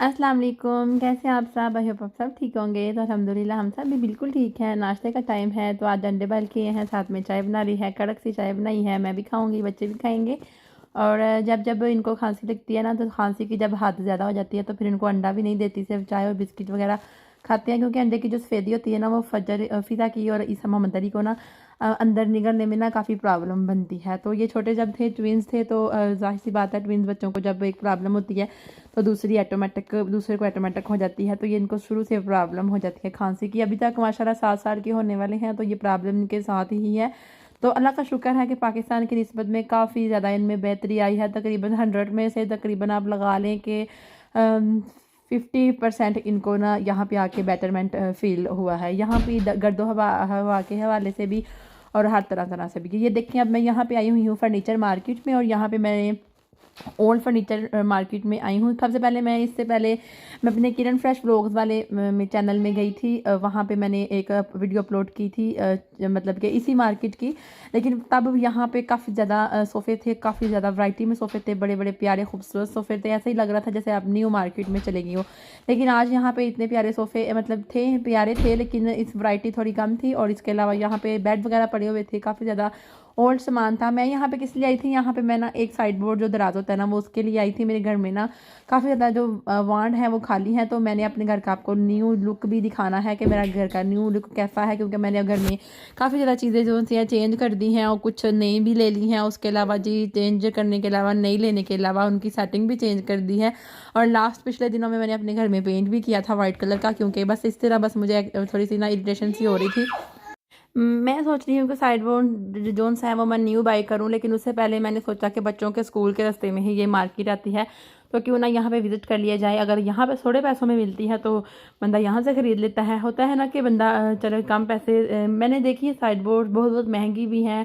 अस्सलाम वालेकुम। कैसे हैं आप सब? आई होप आप सब ठीक होंगे। तो अल्हम्दुलिल्लाह हम सब भी बिल्कुल ठीक हैं। नाश्ते का टाइम है तो आज अंडे बॉयल किए हैं, साथ में चाय बना ली है, कड़क सी चाय बनाई है। मैं भी खाऊंगी, बच्चे भी खाएंगे। और जब जब इनको खांसी लगती है ना, तो खांसी की जब हद ज़्यादा हो जाती है तो फिर इनको अंडा भी नहीं देती, सिर्फ चाय और बिस्किट वगैरह खाते हैं। क्योंकि अंडे की जो सफ़ेदी होती है ना, वो फजर फ़िज़ा की और ईसा मोहम्मद अली को ना अंदर निगलने में ना काफ़ी प्रॉब्लम बनती है। तो ये छोटे जब थे, ट्विंस थे, तो ज़ाहिर सी बात है, ट्विंस बच्चों को जब एक प्रॉब्लम होती है तो दूसरे को ऑटोमेटिक हो जाती है। तो ये इनको शुरू से प्रॉब्लम हो जाती है खांसी की। अभी तक माशाल्लाह 7 साल के होने वाले हैं, तो ये प्रॉब्लम इनके साथ ही है। तो अल्लाह का शुक्र है कि पाकिस्तान की निस्बत में काफ़ी ज़्यादा इनमें बेहतरी आई है। तकरीबन 100 में से तकरीबन आप लगा लें कि 50% इनको ना यहाँ पे आके बेटरमेंट फील हुआ है। यहाँ पे गर्दो हवा हवा के हवाले से भी और हर तरह तरह से भी। ये देखिए, अब मैं यहाँ पे आई हुई हूँ फर्नीचर मार्केट में, और यहाँ पे मैंने ओल्ड फर्नीचर मार्केट में आई हूँ। सबसे पहले इससे पहले मैं अपने किरण फ्रेश व्लॉग्स वाले में चैनल में गई थी। वहाँ पे मैंने एक वीडियो अपलोड की थी, मतलब कि इसी मार्केट की। लेकिन तब यहाँ पे काफ़ी ज़्यादा सोफ़े थे, काफ़ी ज़्यादा वैरायटी में सोफ़े थे, बड़े बड़े प्यारे खूबसूरत सोफ़े थे। ऐसे ही लग रहा था जैसे आप न्यू मार्केट में चले गई हो। लेकिन आज यहाँ पे इतने प्यारे सोफ़े मतलब थे, प्यारे थे, लेकिन इस वैरायटी थोड़ी कम थी। और इसके अलावा यहाँ पे बेड वगैरह पड़े हुए थे, काफ़ी ज़्यादा ओल्ड सामान था। मैं यहाँ पे किस लिए आई थी, यहाँ पे मैं ना एक साइड बोर्ड जो दराज होता है ना, वो उसके लिए आई थी। मेरे घर में ना काफ़ी ज़्यादा जो वार्ड है वो खाली है, तो मैंने अपने घर का आपको न्यू लुक भी दिखाना है कि मेरा घर का न्यू लुक कैसा है। क्योंकि मैंने घर में काफ़ी ज़्यादा चीज़ें जो सी चेंज कर दी हैं और कुछ नई भी ले ली हैं। उसके अलावा जी, चेंज करने के अलावा, नई लेने के अलावा उनकी सेटिंग भी चेंज कर दी है। और लास्ट पिछले दिनों में मैंने अपने घर में पेंट भी किया था वाइट कलर का, क्योंकि बस इस तरह बस मुझे थोड़ी सी ना इरिटेशन सी हो रही थी। मैं सोच रही हूँ कि साइड बोर्ड जोन्स है वो मैं न्यू बाई करूँ, लेकिन उससे पहले मैंने सोचा कि बच्चों के स्कूल के रास्ते में ही ये मार्केट आती है, तो क्यों ना यहाँ पे विज़िट कर लिया जाए। अगर यहाँ पे थोड़े पैसों में मिलती है तो बंदा यहाँ से ख़रीद लेता है। होता है ना कि बंदा चलो कम पैसे, मैंने देखी है साइड बोर्ड बहुत बहुत महंगी भी हैं,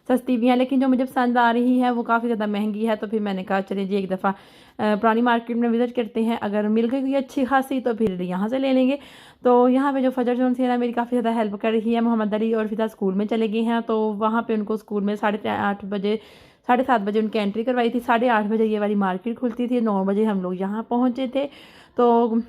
सस्ती भी हैं, लेकिन जो मुझे पसंद आ रही है वो काफ़ी ज़्यादा महंगी है। तो फिर मैंने कहा चलिए जी एक दफ़ा पुरानी मार्केट में विज़िट करते हैं, अगर मिल गई कोई अच्छी खासी तो फिर यहाँ से ले लेंगे। तो यहाँ पे जो फजर जोन से ना मेरी काफ़ी ज़्यादा हेल्प कर रही है। मोहम्मद अली और फिदा स्कूल में चले गए हैं, तो वहाँ पे उनको स्कूल में 8:30 बजे 7:30 बजे उनकी एंट्री करवाई थी। 8:30 बजे ये वाली मार्केट खुलती थी, 9 बजे हम लोग यहाँ पहुँचे थे। तो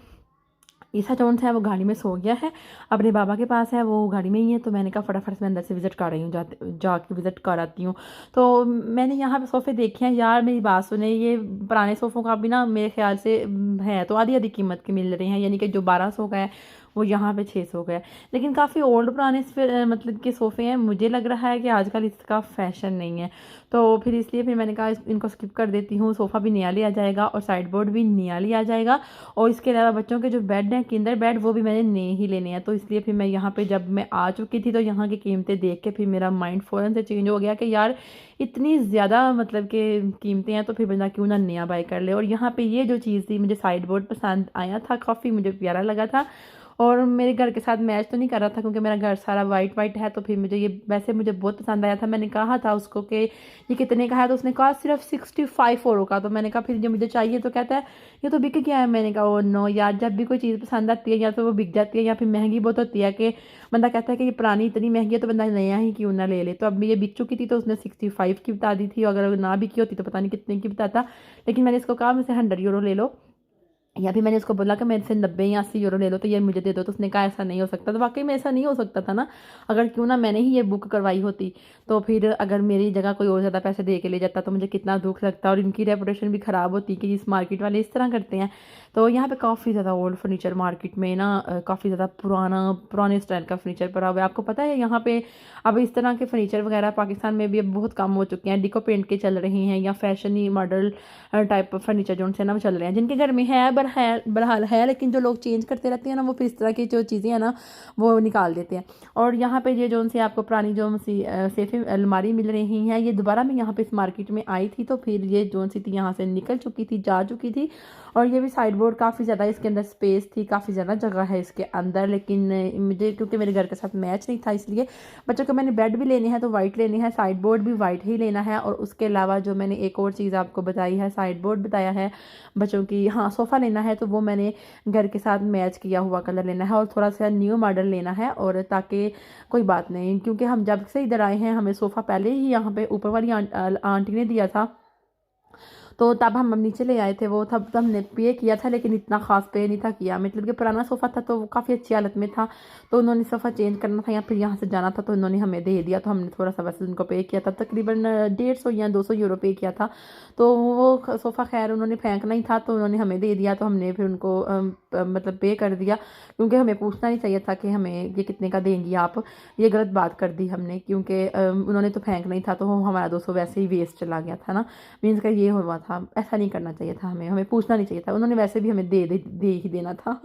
ईसा जोन्स है वो गाड़ी में सो गया है, अपने बाबा के पास है, वो गाड़ी में ही है। तो मैंने कहा फटाफट से अंदर से विज़िट कर रही हूँ, जाके विज़िट कर आती हूँ। तो मैंने यहाँ पे सोफ़े देखे हैं यार, मेरी बात सुने, ये पुराने सोफ़ों का भी ना मेरे ख्याल से है तो आधी आधी कीमत के मिल रहे हैं। यानी कि जो 1200 का है वो यहाँ पे 600 का है। लेकिन काफ़ी ओल्ड पुराने मतलब के सोफ़े हैं। मुझे लग रहा है कि आजकल इसका फैशन नहीं है, तो फिर इसलिए फिर मैंने कहा इनको स्किप कर देती हूँ। सोफ़ा भी नया लिया जाएगा और साइड बोर्ड भी नया लिया जाएगा। और इसके अलावा बच्चों के जो बेड हैं, किंडर बेड, वो भी मैंने नए ही लेने हैं। तो इसलिए फिर मैं यहाँ पे जब मैं आ चुकी थी तो यहाँ की कीमतें देख के फिर मेरा माइंड फ़ौरन से चेंज हो गया कि यार इतनी ज़्यादा मतलब कि कीमतें हैं, तो फिर बंदा क्यों ना नया बाय कर ले। और यहाँ पे ये जो चीज़ थी, मुझे साइड बोर्ड पसंद आया था, काफ़ी मुझे प्यारा लगा था। और मेरे घर के साथ मैच तो नहीं कर रहा था, क्योंकि मेरा घर सारा वाइट वाइट है। तो फिर मुझे ये वैसे मुझे बहुत पसंद आया था। मैंने कहा था उसको कि ये कितने का है, तो उसने कहा सिर्फ 65 € का। तो मैंने कहा फिर जो मुझे चाहिए, तो कहता है ये तो बिक गया है। मैंने कहा ओ नो यार, जब भी कोई चीज़ पसंद आती है या तो वो बिक जाती है या फिर महंगी बहुत होती है कि बंदा कहता है कि ये पुरानी इतनी महंगी है तो बंदा नया ही क्यों ना ले ले। तो अब ये बिक चुकी थी तो उसने 65 की बता दी थी, अगर ना बिकी होती तो पता नहीं कितने की बताता। लेकिन मैंने इसको कहा मुझसे 100 € ले लो, या फिर मैंने उसको बोला कि मेरे से 90 या 80 € ले लो, तो ये मुझे दे दो। तो उसने कहा ऐसा नहीं हो सकता। तो वाकई में ऐसा नहीं हो सकता था ना, अगर क्यों ना मैंने ही ये बुक करवाई होती। तो फिर अगर मेरी जगह कोई और ज़्यादा पैसे दे के ले जाता तो मुझे कितना दुख लगता, और इनकी रेपुटेशन भी ख़राब होती कि इस मार्केट वाले इस तरह करते हैं। तो यहाँ पे काफ़ी ज़्यादा ओल्ड फर्नीचर मार्केट में ना काफ़ी ज़्यादा पुराने स्टाइल का फर्नीचर पड़ा हुआ है। आपको पता है यहाँ पे अब इस तरह के फर्नीचर वगैरह पाकिस्तान में भी अब बहुत कम हो चुके हैं। डिको पेंट के चल रहे हैं या फैशनी मॉडल टाइप फर्नीचर जो उनसे ना वो चल रहे हैं, जिनके घर में है बहरहाल है। लेकिन जो लोग चेंज करते रहते हैं ना, वो फिर इस तरह की जो चीज़ें हैं ना वो निकाल देते हैं। और यहाँ पे ये जो उनसे आपको पुरानी जो सी सेफ़ी अलमारी मिल रही हैं, ये दोबारा मैं यहाँ पे इस मार्केट में आई थी, तो फिर ये जो सी थी यहाँ से निकल चुकी थी, जा चुकी थी। और ये भी साइड बोर्ड काफ़ी ज़्यादा इसके अंदर स्पेस थी, काफ़ी ज़्यादा जगह है इसके अंदर। लेकिन मुझे क्योंकि मेरे घर के साथ मैच नहीं था, इसलिए बच्चों को मैंने बेड भी लेने हैं तो वाइट लेने हैं, साइड बोर्ड भी वाइट ही लेना है। और उसके अलावा जो मैंने एक और चीज़ आपको बताई है, साइड बोर्ड बताया है बच्चों की, हाँ सोफ़ा लेना है तो वो मैंने घर के साथ मैच किया हुआ कलर लेना है और थोड़ा सा न्यू मॉडल लेना है। और ताकि कोई बात नहीं, क्योंकि हम जब से इधर आए हैं हमें सोफ़ा पहले ही यहाँ पे ऊपर वाली आंटी ने दिया था, तो तब हम नीचे ले आए थे वो, तब हमने पे किया था, लेकिन इतना ख़ास पे नहीं था किया, मतलब कि पुराना सोफ़ा था तो वो काफ़ी अच्छी हालत में था। तो उन्होंने सोफ़ा चेंज करना था या फिर यहाँ से जाना था तो उन्होंने हमें दे दिया, तो हमने थोड़ा सा वैसे उनको पे किया था, तकरीबन 150 या 200 यूरो पे किया था। तो वो सोफ़ा खैर उन्होंने फेंकना ही था तो उन्होंने हमें दे दिया, तो हमने फिर उनको मतलब पे कर दिया, क्योंकि हमें पूछना नहीं चाहिए था कि हमें ये कितने का देंगी आप, ये गलत बात कर दी हमने, क्योंकि उन्होंने तो फेंकना ही था, तो हमारा 200 वैसे ही वेस्ट चला गया था ना। मीन्स का ये हुआ था, ऐसा नहीं करना चाहिए था, हमें पूछना नहीं चाहिए था, उन्होंने वैसे भी हमें दे ही देना था।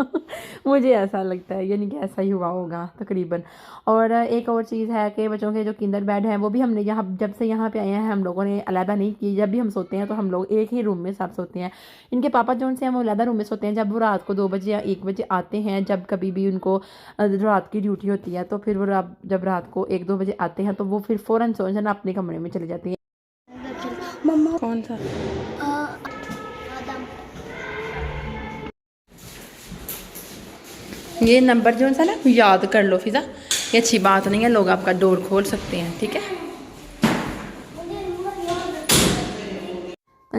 मुझे ऐसा लगता है, यानी कि ऐसा ही हुआ होगा तकरीबन। और एक और चीज़ है कि बच्चों के जो किंडर बेड हैं वो भी हमने यहाँ जब से यहाँ पे आए हैं हम लोगों ने अलहदा नहीं की। जब भी हम सोते हैं तो हम लोग एक ही रूम में सब सोते हैं। इनके पापा जो से हैं वो अलहदा रूम में सोते हैं। जब वो रात को 2 बजे या 1 बजे आते हैं, जब कभी भी उनको रात की ड्यूटी होती है, तो फिर वो जब रात को 1-2 बजे आते हैं तो वो फिर फ़ौरन सो जाना अपने कमरे में चले जाते हैं। मम्मा कौन सा? आदम ये नंबर जो सा ना याद कर लो फिजा, ये अच्छी बात नहीं है, लोग आपका डोर खोल सकते हैं, ठीक है।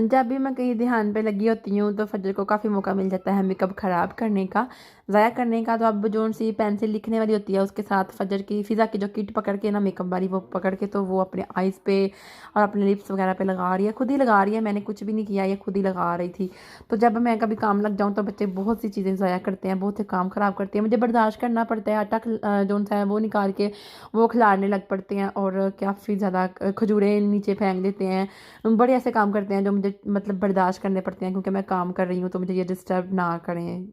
जब भी मैं कहीं ध्यान पे लगी होती हूँ तो फजर को काफ़ी मौका मिल जाता है मेकअप ख़राब करने का, ज़ाया करने का। तो अब जो सी पेंसिल लिखने वाली होती है उसके साथ फजर की फ़िज़ा की जो किट पकड़ के ना मेकअप वाली, वो पकड़ के तो वो अपने आइज़ पे और अपने लिप्स वगैरह पे लगा रही है, खुद ही लगा रही है, मैंने कुछ भी नहीं किया, ये खुद ही लगा रही थी। तो जब मैं कभी काम लग जाऊँ तो बच्चे बहुत सी चीज़ें ज़ाया करते हैं, बहुत से काम ख़राब करते हैं, मुझे बर्दाश्त करना पड़ता है। आटा जो सा है वो निकाल के वो खिलाने लग पड़ते हैं और काफ़ी ज़्यादा खजूरें नीचे फेंक देते हैं, बड़े ऐसे काम करते हैं जो मुझे मतलब बर्दाश्त करने पड़ते हैं, क्योंकि मैं काम कर रही हूँ तो मुझे ये डिस्टर्ब ना करें।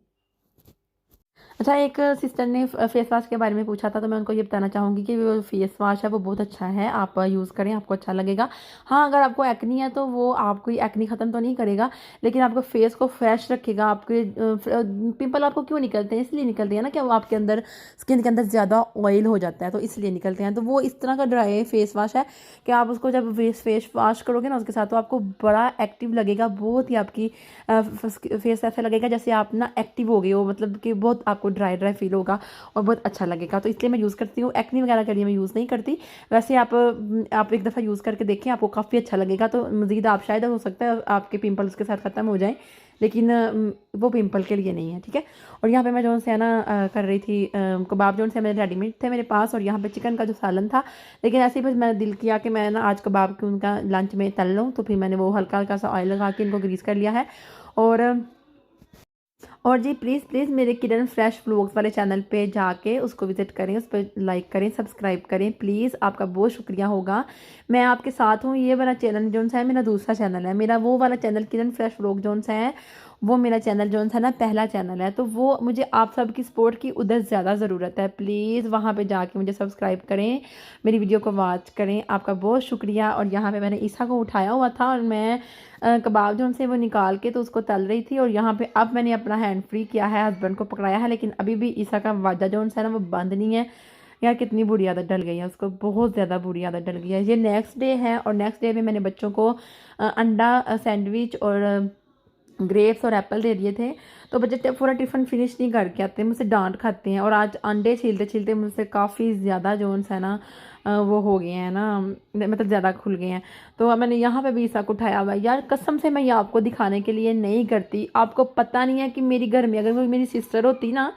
अच्छा, एक सिस्टर ने फेस वाश के बारे में पूछा था, तो मैं उनको ये बताना चाहूँगी कि वो फेस वाश है वो बहुत अच्छा है, आप यूज़ करें, आपको अच्छा लगेगा। हाँ, अगर आपको एक्नी है तो वो आपको एक्नी ख़त्म तो नहीं करेगा, लेकिन आपको फेस को फ्रेश रखेगा। आपके पिंपल आपको क्यों निकलते हैं? इसलिए निकलते हैं ना कि वो आपके अंदर स्किन के अंदर ज़्यादा ऑयल हो जाता है, तो इसलिए निकलते हैं। तो वो इस तरह का ड्राई फेस वाश है कि आप उसको जब फेस वाश करोगे ना उसके साथ, तो आपको बड़ा एक्टिव लगेगा, बहुत ही आपकी फेस ऐसा लगेगा जैसे आप ना एक्टिव हो गए हो, मतलब कि बहुत आपको ड्राई ड्राई फील होगा और बहुत अच्छा लगेगा। तो इसलिए मैं यूज़ करती हूँ, एक्नी वगैरह के लिए मैं यूज़ नहीं करती। वैसे आप एक दफ़ा यूज़ करके देखें, आपको काफ़ी अच्छा लगेगा। तो मज़ीद आप शायद हो सकता है आपके पिंपल उसके साथ ख़त्म हो जाए, लेकिन वो पिंपल के लिए नहीं है, ठीक है। और यहाँ पे मैं जो है ना कर रही थी कबाब, जो से मेरे रेडीमेड थे मेरे पास, और यहाँ पे चिकन का जो सालन था, लेकिन ऐसे ही बस मैंने दिल किया कि मैं ना आज कबाब के उनका लंच में तल लूँ, तो फिर मैंने वो हल्का हल्का सा ऑयल लगा के इनको ग्रीस कर लिया है। और जी प्लीज़ प्लीज़ मेरे किरण फ्रेश व्लॉग्स वाले चैनल पे जाके उसको विज़िट करें, उस पर लाइक करें, सब्सक्राइब करें प्लीज़, आपका बहुत शुक्रिया होगा। मैं आपके साथ हूँ। ये वाला चैनल जो है मेरा दूसरा चैनल है, मेरा वो वाला चैनल किरण फ्रेश व्लॉग जो है वो मेरा चैनल जो है ना पहला चैनल है। तो वो मुझे आप सबकी सपोर्ट की उधर ज़्यादा ज़रूरत है, प्लीज़ वहाँ पे जाके मुझे सब्सक्राइब करें, मेरी वीडियो को वॉच करें, आपका बहुत शुक्रिया। और यहाँ पे मैंने ईसा को उठाया हुआ था और मैं कबाब जो से वो निकाल के तो उसको तल रही थी, और यहाँ पे अब मैंने अपना हैंड फ्री किया है, हस्बैंड को पकड़ाया है, लेकिन अभी भी ईसा का वाजा जो है ना वो बंद नहीं है। यार कितनी बुरी आदत डल गई है उसको, बहुत ज़्यादा बुरी आदत डल गई है। ये नेक्स्ट डे है और नेक्स्ट डे में मैंने बच्चों को अंडा सैंडविच और ग्रेप्स और एप्पल दे दिए थे। तो बच्चे पूरा टिफ़िन फिनिश नहीं करके आते, मुझसे डांट खाते हैं, और आज अंडे छीलते छीलते मुझसे काफ़ी ज़्यादा जोन्स है ना वो हो गए हैं ना, मतलब ज़्यादा खुल गए हैं। तो अब मैंने यहाँ पे भी ईसा को उठाया हुआ है। यार कसम से मैं ये आपको दिखाने के लिए नहीं करती, आपको पता नहीं है कि मेरी घर में अगर वो मेरी सिस्टर होती ना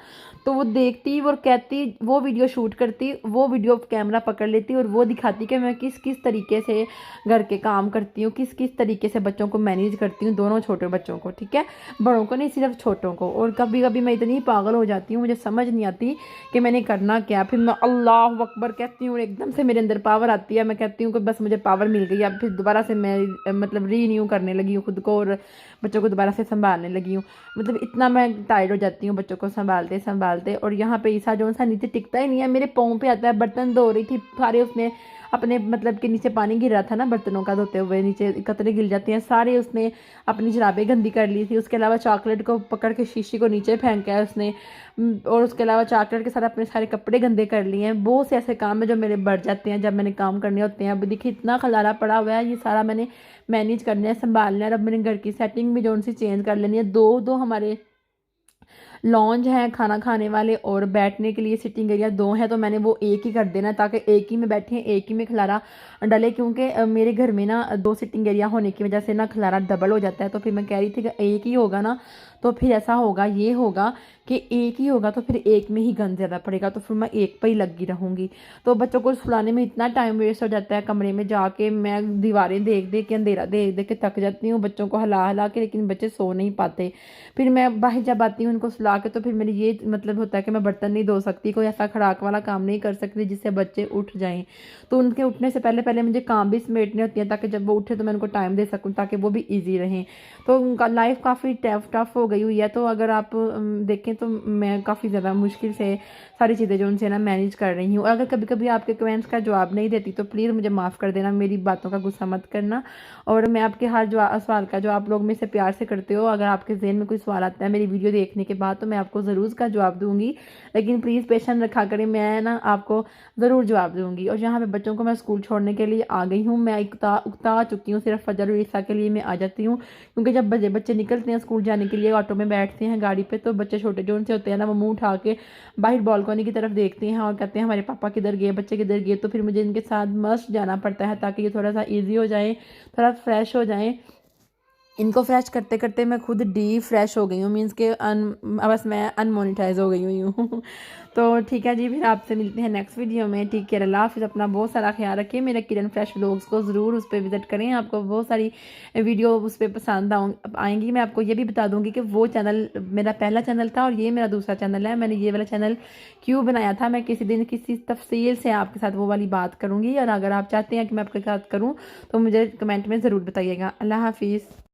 तो वो देखती और कहती, वो वीडियो शूट करती, वो वीडियो कैमरा पकड़ लेती और वो दिखाती कि मैं किस किस तरीके से घर के काम करती हूँ, किस किस तरीके से बच्चों को मैनेज करती हूँ, दोनों छोटे बच्चों को, ठीक है, बड़ों को नहीं, सिर्फ छोटों को। और कभी कभी मैं इतनी पागल हो जाती हूँ, मुझे समझ नहीं आती कि मैंने करना क्या। फिर मैं अल्लाह अकबर कहती हूँ और एकदम से मेरे अंदर पावर आती है, मैं कहती हूँ कि बस मुझे पावर मिल गई। अब फिर दोबारा से मैं मतलब रीन्यू करने लगी हूँ खुद को और बच्चों को दोबारा से संभालने लगी हूँ। मतलब इतना मैं टायर्ड हो जाती हूँ बच्चों को संभालते संभालते। और यहाँ पे ईसा जो सा नीचे टिकता ही नहीं है, मेरे पाँव पे आता है। बर्तन धो रही थी, सारे उसने अपने मतलब कि नीचे पानी गिर रहा था ना बर्तनों का धोते हुए, नीचे कतरे गिर जाते हैं, सारे उसने अपनी जराबें गंदी कर ली थी। उसके अलावा चॉकलेट को पकड़ के शीशी को नीचे फेंका है उसने, और उसके अलावा चॉकलेट के साथ अपने सारे कपड़े गंदे कर लिए हैं। बहुत से ऐसे काम है जो मेरे बढ़ जाते हैं जब मैंने काम करने होते हैं। अब देखिए इतना खलारा पड़ा हुआ है, ये सारा मैंने मैनेज करना है, संभालना है। अब मैंने घर की सेटिंग भी जो उनसे चेंज कर लेनी है। दो हमारे लॉन्ज है खाना खाने वाले और बैठने के लिए सिटिंग एरिया 2 है, तो मैंने वो एक ही कर देना ताकि एक ही में बैठें, एक ही में खलारा डले, क्योंकि मेरे घर में ना 2 सिटिंग एरिया होने की वजह से ना खलारा डबल हो जाता है। तो फिर मैं कह रही थी कि एक ही होगा ना, तो फिर ऐसा होगा, ये होगा कि एक ही होगा तो फिर एक में ही गंद ज़्यादा पड़ेगा, तो फिर मैं एक पर ही लगी रहूँगी। तो बच्चों को सुलाने में इतना टाइम वेस्ट हो जाता है, कमरे में जाके मैं दीवारें देख देख के, अंधेरा देख देख के थक जाती हूँ बच्चों को हिला हिला के, लेकिन बच्चे सो नहीं पाते। फिर मैं बाहर जब आती हूँ उनको सुला के, तो फिर मेरी ये मतलब होता है कि मैं बर्तन नहीं धो सकती, कोई ऐसा खड़ाक वाला काम नहीं कर सकती जिससे बच्चे उठ जाएँ। तो उनके उठने से पहले पहले मुझे काम भी समेटने होती हैं ताकि जब वो उठे तो मैं उनको टाइम दे सकूँ, ताकि वो भी ईजी रहें। तो उनका लाइफ काफ़ी टफ हो गई हुई है। तो अगर आप देखें तो मैं काफ़ी ज़्यादा मुश्किल से सारी चीज़ें जो उनसे ना मैनेज कर रही हूँ। अगर कभी कभी आपके कमेंट्स का जवाब नहीं देती तो प्लीज़ मुझे माफ़ कर देना, मेरी बातों का गुस्सा मत करना। और मैं आपके हर सवाल का जो आप लोग मेरे से प्यार से करते हो, अगर आपके जहन में कोई सवाल आता है मेरी वीडियो देखने के बाद, तो मैं आपको ज़रूर उसका जवाब दूँगी, लेकिन प्लीज़ पेशेंस रखा करें, मैं ना आपको ज़रूर जवाब दूँगी। और यहाँ पे बच्चों को मैं स्कूल छोड़ने के लिए आ गई हूँ, मैं उकता चुकी हूँ, सिर्फ फजर और ईसा के लिए मैं आ जाती हूँ, क्योंकि जब बच्चे निकलते हैं स्कूल जाने के लिए, ऑटो में बैठते हैं गाड़ी पे, तो बच्चे छोटे जो उनसे होते हैं ना, वो मुंह उठा के बाहर बालकनी की तरफ देखते हैं और कहते हैं हमारे पापा किधर गए, बच्चे किधर गए। तो फिर मुझे इनके साथ मस्त जाना पड़ता है ताकि ये थोड़ा सा ईजी हो जाए, थोड़ा फ्रेश हो जाए। इनको फ्रेश करते करते मैं खुद डीप फ्रेश हो गई हूँ, मीन्स के बस मैं अनमोनेटाइज हो गई हुई हूँ। तो ठीक है जी, फिर आपसे मिलते हैं नेक्स्ट वीडियो में। टेक केयर, अल्लाह हाफिज़, अपना बहुत सारा ख्याल रखिए। मेरे किरण फ्रेश व्लॉग्स को ज़रूर उस पर विजिट करें, आपको बहुत सारी वीडियो उस पर पसंद आएंगी। मैं आपको ये भी बता दूँगी कि वो चैनल मेरा पहला चैनल था और ये मेरा दूसरा चैनल है। मैंने ये वाला चैनल क्यों बनाया था, मैं किसी दिन किसी तफसील से आपके साथ वो वाली बात करूँगी, और अगर आप चाहते हैं कि मैं आपके साथ करूँ तो मुझे कमेंट में ज़रूर बताइएगा। अल्लाह हाफिज़।